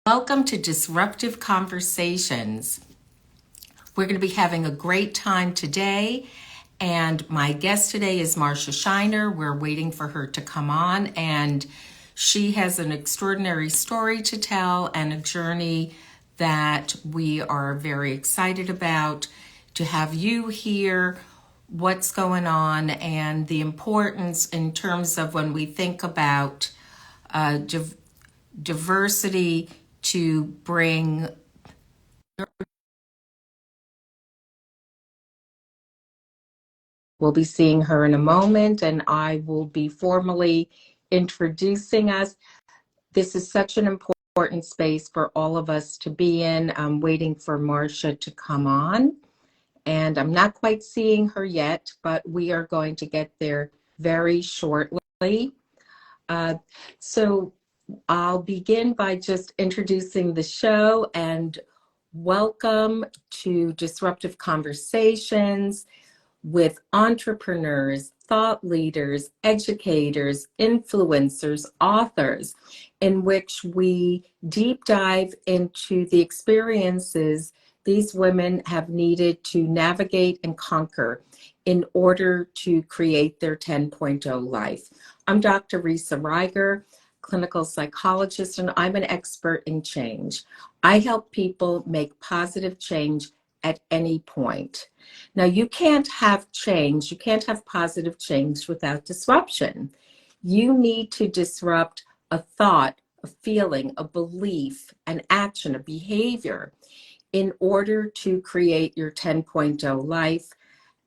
Welcome to Disruptive Conversations. We're going to be having a great time today, and my guest today is Marcia Scheiner. We're waiting for her to come on, and she has an extraordinary story to tell and a journey that we are very excited about to have you hear what's going on and the importance in terms of when we think about diversity to bring. We'll be seeing her in a moment, and I will be formally introducing us. This is such an important space for all of us to be in. I'm waiting for Marcia to come on, and I'm not quite seeing her yet, but we are going to get there very shortly. So I'll begin by just introducing the show and welcome to Disruptive Conversations with entrepreneurs, thought leaders, educators, influencers, authors, in which we deep dive into the experiences these women have needed to navigate and conquer in order to create their 10.0 life. I'm Dr. Risa Ryger, clinical psychologist, and I'm an expert in change. I help people make positive change at any point. Now, you can't have change, you can't have positive change without disruption. You need to disrupt a thought, a feeling, a belief, an action, a behavior in order to create your 10.0 life.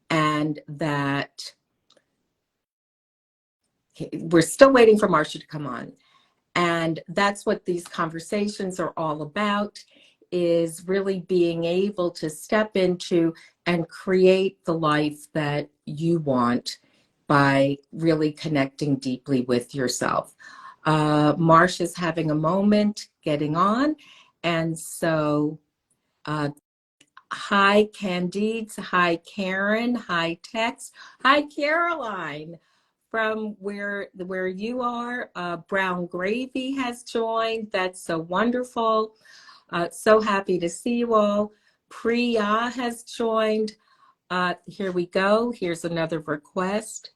And that we're still waiting for Marcia to come on. And that's what these conversations are all about, is really being able to step into and create the life that you want by really connecting deeply with yourself. Marcia's having a moment getting on. And so, hi, Candide. Hi, Karen. Hi, Tex. Hi, Caroline. From where you are, Brown Gravy has joined. That's so wonderful. So happy to see you all. Priya has joined. Here we go. Here's another request.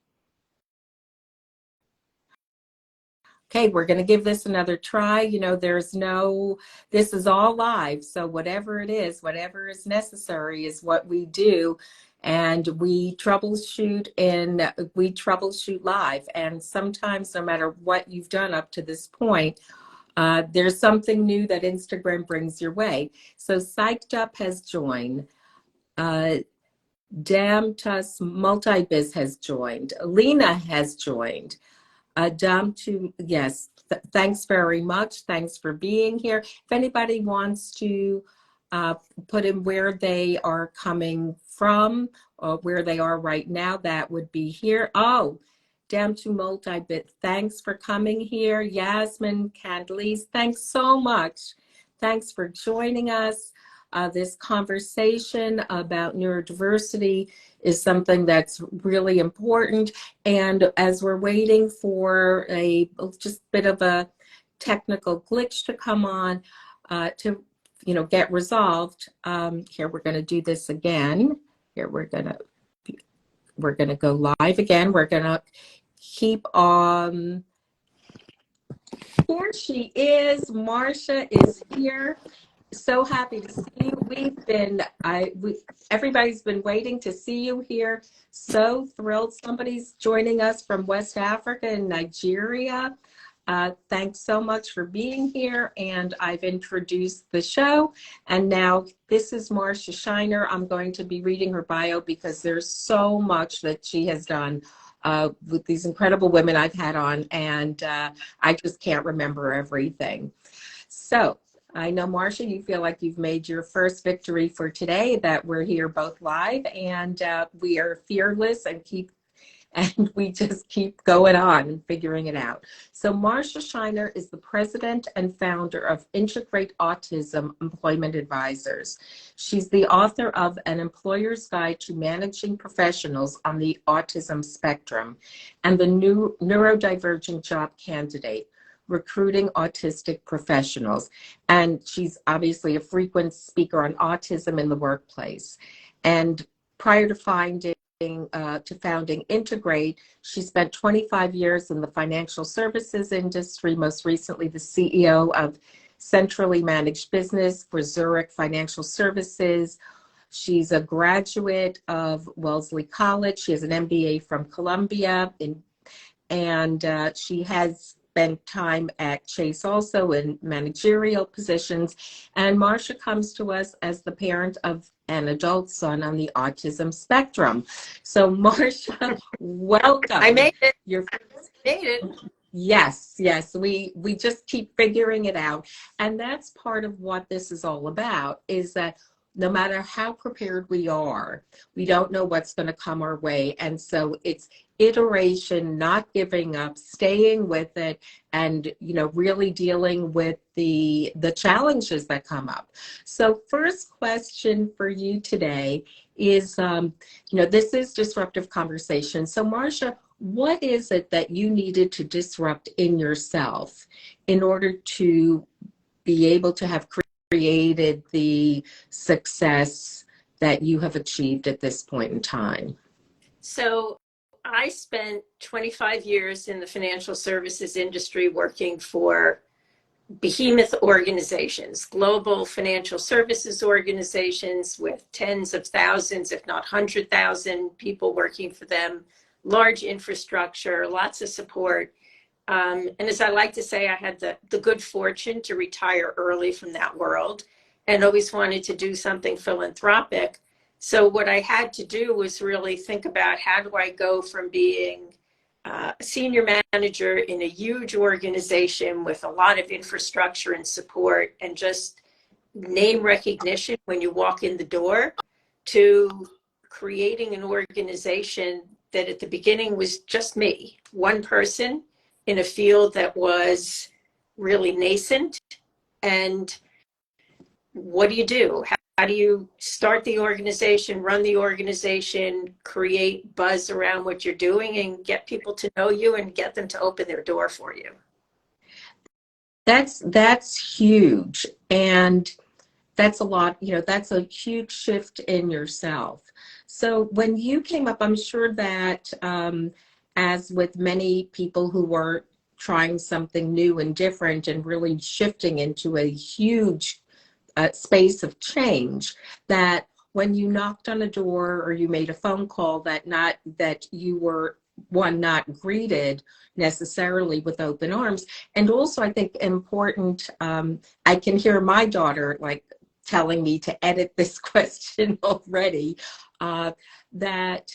Okay, we're going to give this another try. You know, this is all live. So whatever it is, whatever is necessary is what we do. And we troubleshoot live. And sometimes, no matter what you've done up to this point, there's something new that Instagram brings your way. So Psyched Up has joined. Damtus Multibiz has joined. Lena has joined. Thanks very much. Thanks for being here. If anybody wants to put in where they are coming from or where they are right now, that would be here. Oh, Down to Multibit, thanks for coming here. Yasmin, Candelise, thanks so much. Thanks for joining us. This conversation about neurodiversity is something that's really important. And as we're waiting for just a bit of a technical glitch to come on, to get resolved, here we're going to do this again. Here we're going to go live again. We're going to keep on. Here she is. Marcia is here. So happy to see you. Everybody's been waiting to see you here. So thrilled. Somebody's joining us from West Africa and Nigeria. Thanks so much for being here. And I've introduced the show. And now this is Marcia Scheiner. I'm going to be reading her bio because there's so much that she has done with these incredible women I've had on. And I just can't remember everything. So I know, Marcia, you feel like you've made your first victory for today, that we're here both live, and we are fearless and we just keep going on and figuring it out. So Marcia Scheiner is the president and founder of Integrate Autism Employment Advisors. She's the author of An Employer's Guide to Managing Professionals on the Autism Spectrum and the new Neurodivergent Job Candidate, Recruiting Autistic Professionals. And she's obviously a frequent speaker on autism in the workplace. And prior to founding Integrate, she spent 25 years in the financial services industry, most recently the CEO of Centrally Managed Business for Zurich Financial Services. She's a graduate of Wellesley College. She has an MBA from Columbia, and she has spent time at Chase also in managerial positions. And Marcia comes to us as the parent of an adult son on the autism spectrum. So Marcia, welcome. I made it. Made it. Yes, we just keep figuring it out. And that's part of what this is all about, is that no matter how prepared we are, we don't know what's going to come our way. And so it's iteration, not giving up, staying with it, and really dealing with the challenges that come up. So first question for you today is, this is Disruptive Conversation. So Marcia, what is it that you needed to disrupt in yourself in order to be able to have created the success that you have achieved at this point in time? So I spent 25 years in the financial services industry working for behemoth organizations, global financial services organizations with tens of thousands, if not 100,000 people working for them, large infrastructure, lots of support. And as I like to say, I had the good fortune to retire early from that world and always wanted to do something philanthropic. So what I had to do was really think about, how do I go from being a senior manager in a huge organization with a lot of infrastructure and support and just name recognition when you walk in the door, to creating an organization that at the beginning was just me, one person in a field that was really nascent. And what do you do? How do you start the organization, run the organization, create buzz around what you're doing, and get people to know you and get them to open their door for you? That's huge. And that's a lot, that's a huge shift in yourself. So when you came up, I'm sure that as with many people who were trying something new and different and really shifting into a huge space of change, that when you knocked on a door or you made a phone call, that you were not greeted necessarily with open arms. And also, I think important, I can hear my daughter telling me to edit this question already, that,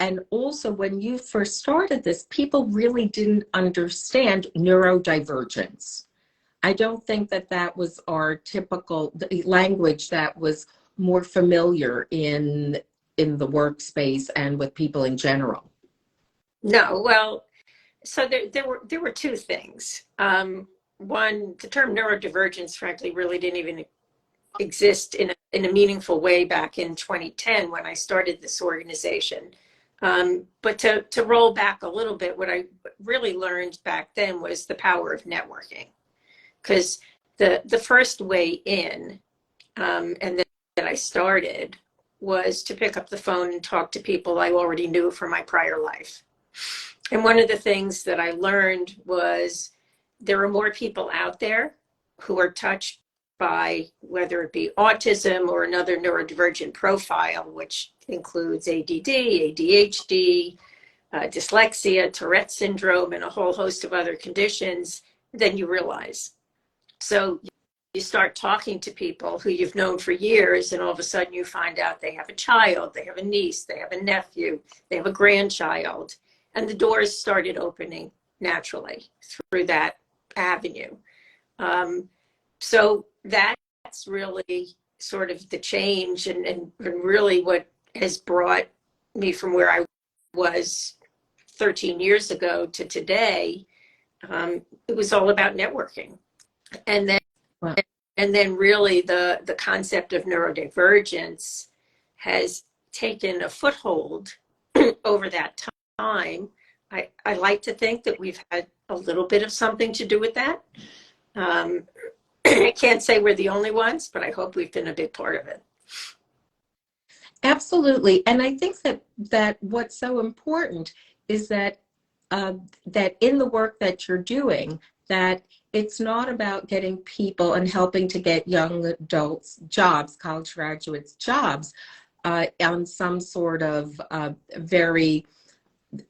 and also when you first started this, people really didn't understand neurodivergence. I don't think that was our typical language that was more familiar in the workspace and with people in general. No, well, so there were two things. One, the term neurodivergence, frankly, really didn't even exist in a meaningful way back in 2010 when I started this organization. But to roll back a little bit, what I really learned back then was the power of networking. Because the first way in, and that I started, was to pick up the phone and talk to people I already knew from my prior life. And one of the things that I learned was there are more people out there who are touched by, whether it be autism or another neurodivergent profile, which includes ADD, ADHD, dyslexia, Tourette syndrome, and a whole host of other conditions than you realize. So you start talking to people who you've known for years, and all of a sudden you find out they have a child, they have a niece, they have a nephew, they have a grandchild, and the doors started opening naturally through that avenue. So that's really sort of the change and really what has brought me from where I was 13 years ago to today. It was all about networking. And then, wow. And then really the concept of neurodivergence has taken a foothold over that time. I like to think that we've had a little bit of something to do with that. I can't say we're the only ones, but I hope we've been a big part of it. Absolutely. And I think that what's so important is that that in the work that you're doing, that it's not about getting people and helping to get young adults jobs, college graduates jobs, on some sort of very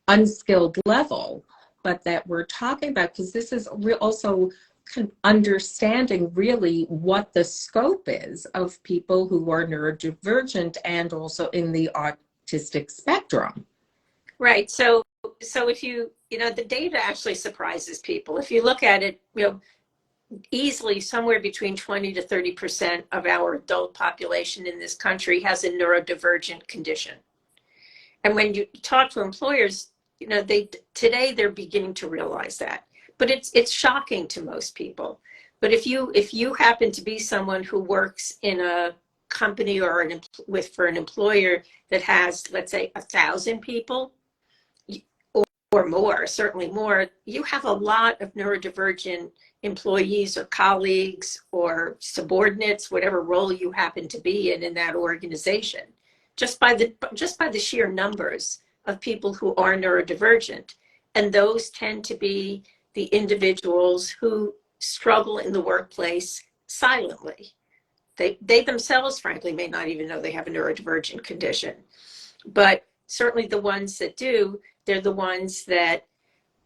unskilled level, but that we're talking about, because this is also kind of understanding really what the scope is of people who are neurodivergent and also in the autistic spectrum. Right. So if the data actually surprises people. If you look at it, easily somewhere between 20 to 30% of our adult population in this country has a neurodivergent condition. And when you talk to employers, today they're beginning to realize that. But it's shocking to most people. But if you happen to be someone who works in a company or for an employer that has, let's say, 1,000 people or more, certainly more, you have a lot of neurodivergent employees or colleagues or subordinates, whatever role you happen to be in that organization, just by the sheer numbers of people who are neurodivergent. And those tend to be the individuals who struggle in the workplace silently. They themselves, frankly, may not even know they have a neurodivergent condition. But certainly the ones that do, they're the ones that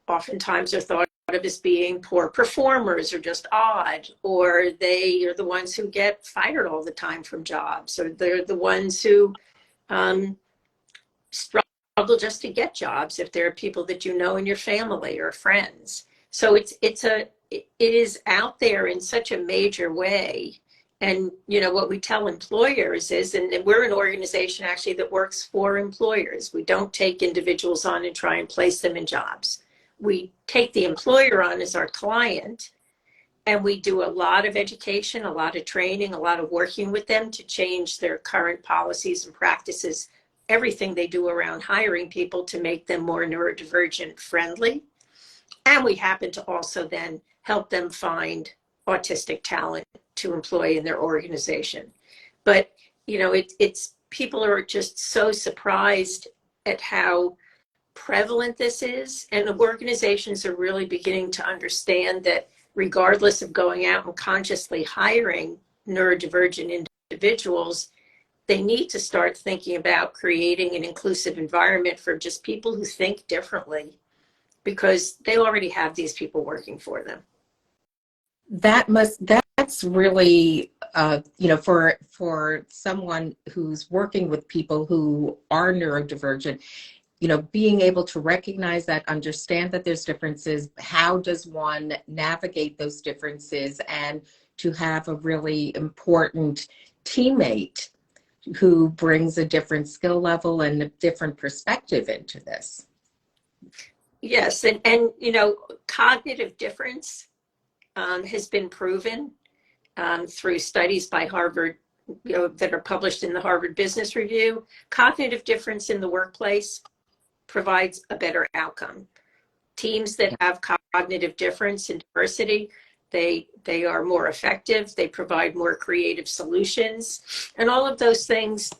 oftentimes are thought of as being poor performers or just odd, or they are the ones who get fired all the time from jobs, or they're the ones who struggle just to get jobs if there are people that you know in your family or friends. So it is out there in such a major way. And what we tell employers is, and we're an organization actually that works for employers. We don't take individuals on and try and place them in jobs. We take the employer on as our client, and we do a lot of education, a lot of training, a lot of working with them to change their current policies and practices, everything they do around hiring people to make them more neurodivergent friendly. And we happen to also then help them find autistic talent to employ in their organization. But, it's people are just so surprised at how prevalent this is. And organizations are really beginning to understand that regardless of going out and consciously hiring neurodivergent individuals, they need to start thinking about creating an inclusive environment for just people who think differently, because they already have these people working for them. That's really, for someone who's working with people who are neurodivergent, being able to recognize that, understand that there's differences, how does one navigate those differences, and to have a really important teammate who brings a different skill level and a different perspective into this. Yes, and cognitive difference has been proven through studies by Harvard, that are published in the Harvard Business Review. Cognitive difference in the workplace provides a better outcome. Teams that have cognitive difference and diversity, they are more effective. They provide more creative solutions, and all of those things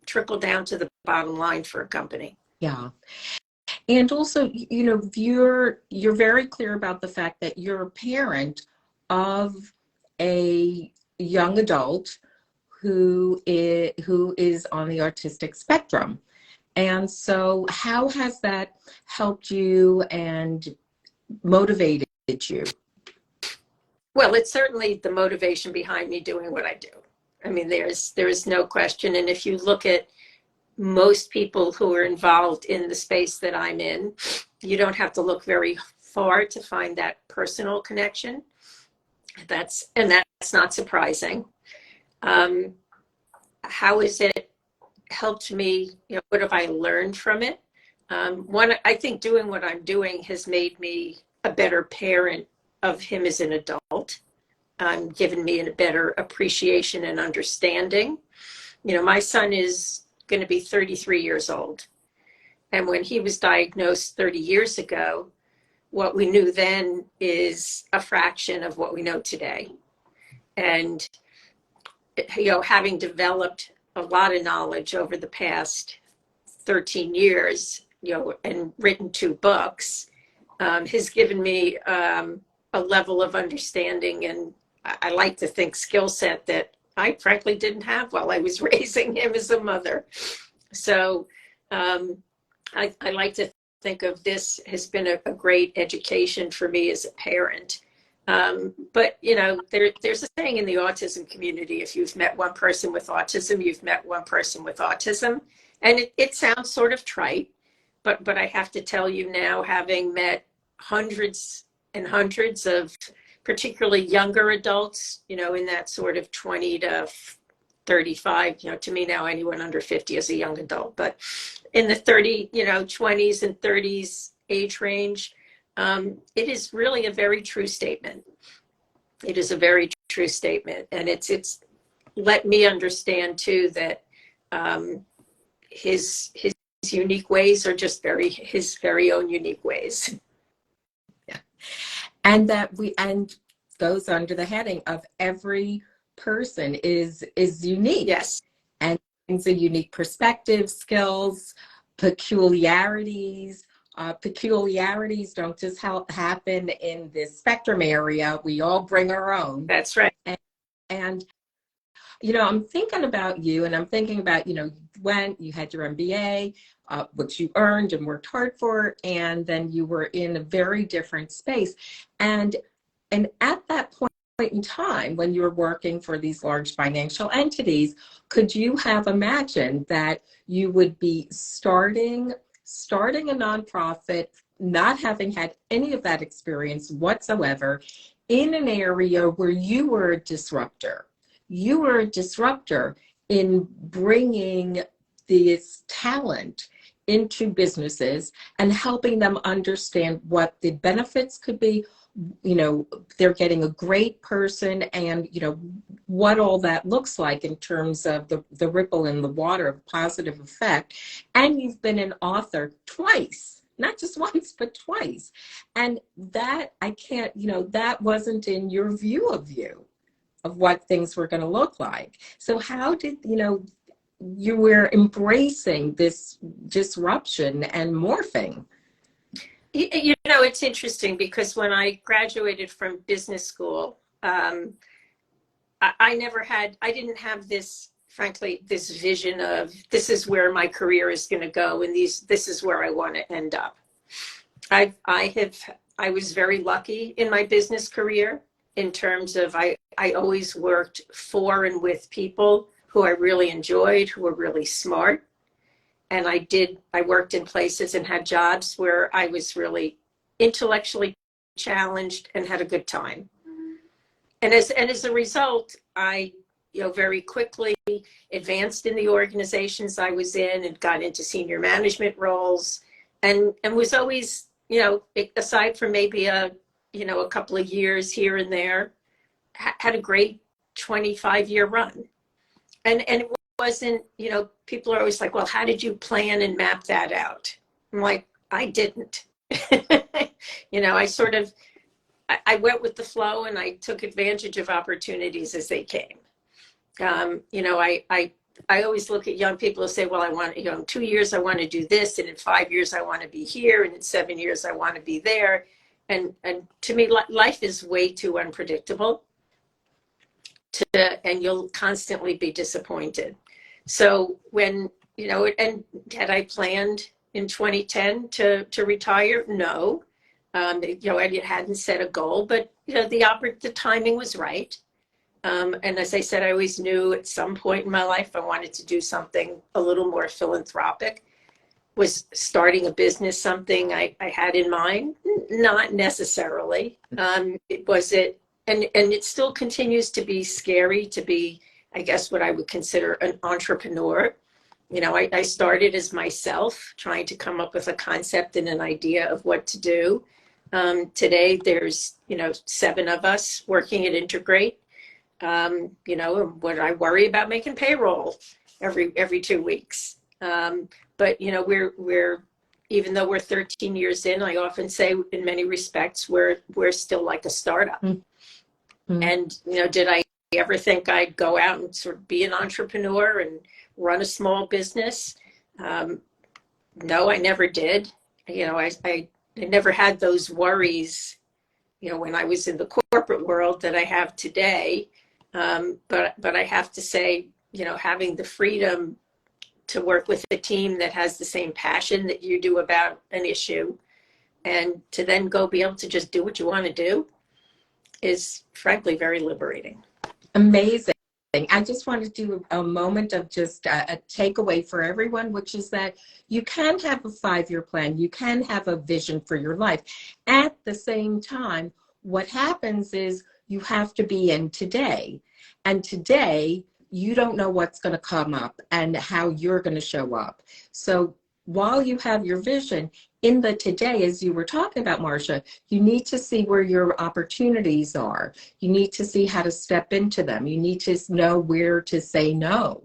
trickle down to the bottom line for a company. Yeah. And also, you're very clear about the fact that you're a parent of a young adult who is on the autistic spectrum. And so how has that helped you and motivated you? Well, it's certainly the motivation behind me doing what I do. I mean, there is no question. And if you look at most people who are involved in the space that I'm in, you don't have to look very far to find that personal connection. That's not surprising. How has it helped me? What have I learned from it? I think doing what I'm doing has made me a better parent of him as an adult, given me a better appreciation and understanding. My son is going to be 33 years old. And when he was diagnosed 30 years ago, what we knew then is a fraction of what we know today. And, having developed a lot of knowledge over the past 13 years, and written 2 books, has given me a level of understanding, and I like to think skill set that I frankly didn't have while I was raising him as a mother. So I like to think of this has been a great education for me as a parent. But there's a saying in the autism community: if you've met one person with autism, you've met one person with autism. And it sounds sort of trite, but I have to tell you now, having met hundreds and hundreds of particularly younger adults, in that sort of 20 to 35, to me now anyone under 50 is a young adult, but in the 20s and 30s age range, it is really a very true statement. It is a very true statement. And it's let me understand too that his unique ways are just his very own unique ways. Yeah. And and goes under the heading of every person is unique. Yes. And brings a unique perspective, skills, peculiarities. Peculiarities don't just happen in this spectrum area. We all bring our own. That's right. And I'm thinking about you, and I'm thinking about, when you had your MBA, which you earned and worked hard for, and then you were in a very different space. And at that point in time, when you were working for these large financial entities, could you have imagined that you would be starting a nonprofit, not having had any of that experience whatsoever, in an area where you were a disruptor? You were a disruptor in bringing this talent into businesses and helping them understand what the benefits could be. They're getting a great person, and what all that looks like in terms of the ripple in the water of positive effect. And you've been an author twice, not just once, but twice. And that that wasn't in your view of what things were going to look like. So how did you were embracing this disruption and morphing? It's interesting because when I graduated from business school, I didn't have this, frankly, this vision of this is where my career is going to go, and this is where I want to end up. I was very lucky in my business career in terms of I always worked for and with people who I really enjoyed, who were really smart. And I worked in places and had jobs where I was really intellectually challenged and had a good time. And as a result, I, very quickly advanced in the organizations I was in and got into senior management roles, and was always, aside from maybe a couple of years here and there, had a great 25-year run. And it wasn't, people are always like, well, how did you plan and map that out? I'm like, I didn't. I went with the flow, and I took advantage of opportunities as they came. I always look at young people and say, well, I want, in 2 years, I want to do this. And in 5 years, I want to be here. And in 7 years, I want to be there. And to me, life is way too unpredictable, and you'll constantly be disappointed. So when, and had I planned in 2010 to retire? No. I hadn't set a goal, but the timing was right. And as I said, I always knew at some point in my life I wanted to do something a little more philanthropic. Was starting a business something I had in mind? Not necessarily. And it still continues to be scary to be, I guess, what I would consider an entrepreneur. I started as myself, trying to come up with a concept and an idea of what to do. Today, there's, 7 of us working at Integrate. What I worry about making payroll every 2 weeks. But we're even though we're 13 years in, I often say in many respects, we're still like a startup. Mm-hmm. And, did I ever think I'd go out and sort of be an entrepreneur and run a small business? No, I never did. I never had those worries, when I was in the corporate world that I have today. But I have to say, having the freedom to work with a team that has the same passion that you do about an issue, and to then go be able to just do what you want to do, is frankly very liberating. Amazing. I just want to do a moment of just a takeaway for everyone, which is that you can have a 5-year plan. You can have a vision for your life. At the same time, what happens is you have to be in today. And today, you don't know what's going to come up and how you're going to show up. So while you have your vision, in the today, as you were talking about, Marcia, you need to see where your opportunities are. You need to see how to step into them. You need to know where to say no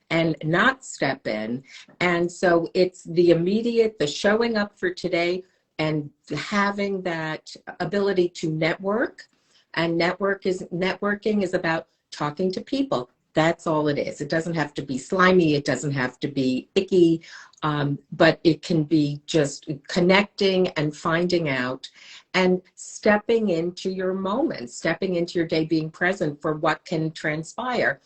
and not step in. And so it's the immediate, the showing up for today and having that ability to network. And networking is about talking to people. That's all it is. It doesn't have to be slimy. It doesn't have to be icky, but it can be just connecting and finding out and stepping into your moment, stepping into your day, being present for what can transpire.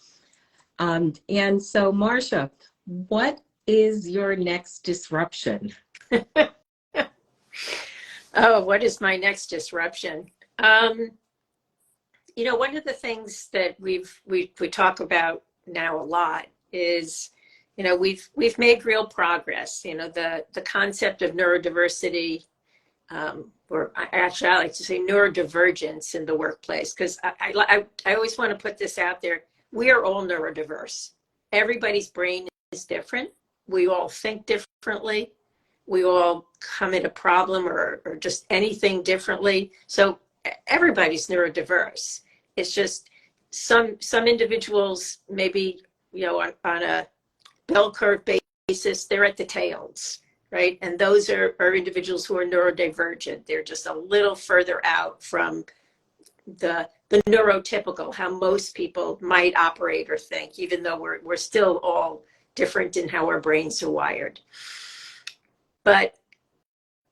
And so, Marcia, what is your next disruption? Oh, what is my next disruption? One of the things that we talk about now a lot is, we've made real progress. The concept of neurodiversity, or actually I like to say neurodivergence in the workplace, because I always want to put this out there. We are all neurodiverse. Everybody's brain is different. We all think differently. We all come at a problem or just anything differently. So everybody's neurodiverse. It's just some individuals, maybe, on a bell curve basis, they're at the tails, right? And those are individuals who are neurodivergent. They're just a little further out from the neurotypical, how most people might operate or think, even though we're still all different in how our brains are wired. But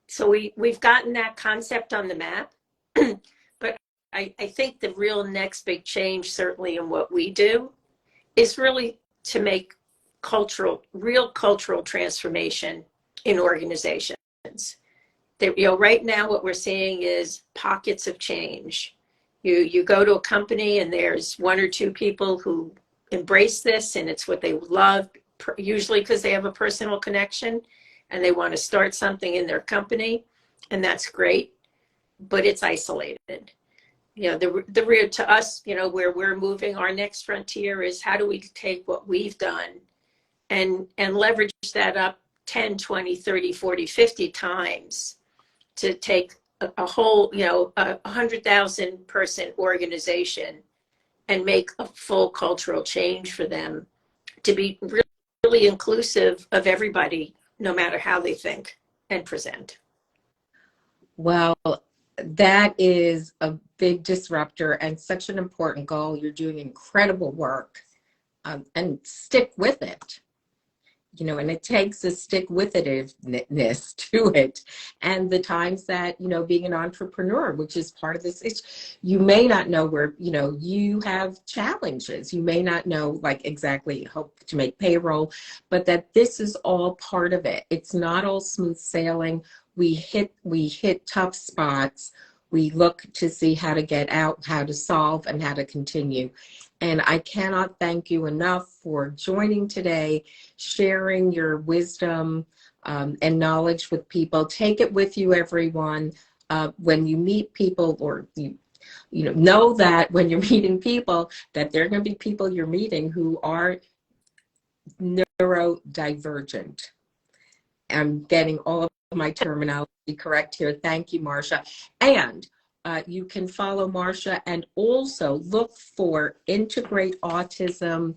so we've gotten that concept on the map. But I think the real next big change, certainly in what we do, is really to make real cultural transformation in organizations. Right now what we're seeing is pockets of change. You go to a company and there's 1 or 2 people who embrace this, and it's what they love, usually because they have a personal connection and they want to start something in their company, and that's great, but it's isolated. The real, to us, where we're moving, our next frontier is how do we take what we've done and leverage that up 10, 20, 30, 40, 50 times to take a whole, 100,000 person organization and make a full cultural change for them to be really inclusive of everybody, no matter how they think and present. Well, that is a big disruptor and such an important goal. You're doing incredible work, and stick with it. And it takes a stick-with-itiveness to it. And the times that, being an entrepreneur, which is part of this, you may not know where, you have challenges. You may not know, exactly hope to make payroll, but that this is all part of it. It's not all smooth sailing. We hit tough spots. We look to see how to get out, how to solve, and how to continue. And I cannot thank you enough for joining today, sharing your wisdom and knowledge with people. Take it with you, everyone. When you meet people, or know that when you're meeting people, that there are going to be people you're meeting who are neurodivergent. I'm getting all of my terminology correct here. Thank you, Marcia. And you can follow Marcia and also look for Integrate Autism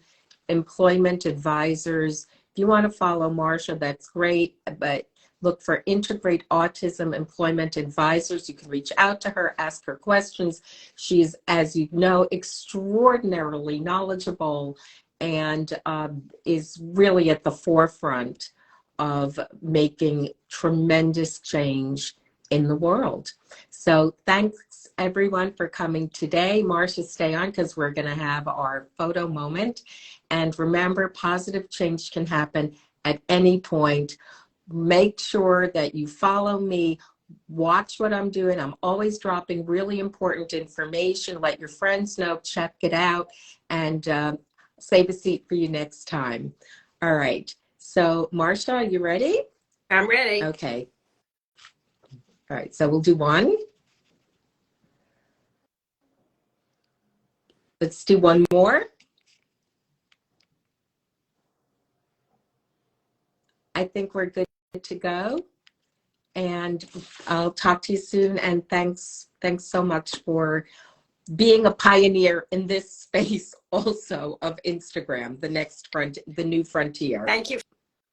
Employment Advisors. If you want to follow Marcia, that's great. But Look for Integrate Autism Employment Advisors. You can reach out to her, ask her questions. She's, as you know, extraordinarily knowledgeable and is really at the forefront of making tremendous change in the world. So thanks everyone for coming today. Marcia, stay on because we're going to have our photo moment. And remember, positive change can happen at any point. Make sure that you follow me, watch what I'm doing. I'm always dropping really important information. Let your friends know, check it out, and save a seat for you next time. All right. So, Marcia, are you ready? I'm ready. Okay. All right. So we'll do one. Let's do one more. I think we're good to go. And I'll talk to you soon. And thanks so much for being a pioneer in this space also of Instagram, the new frontier. Thank you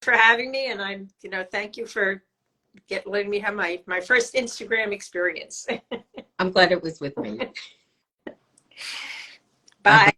for having me. And I'm, thank you for letting me have my first Instagram experience. I'm glad it was with me. Bye.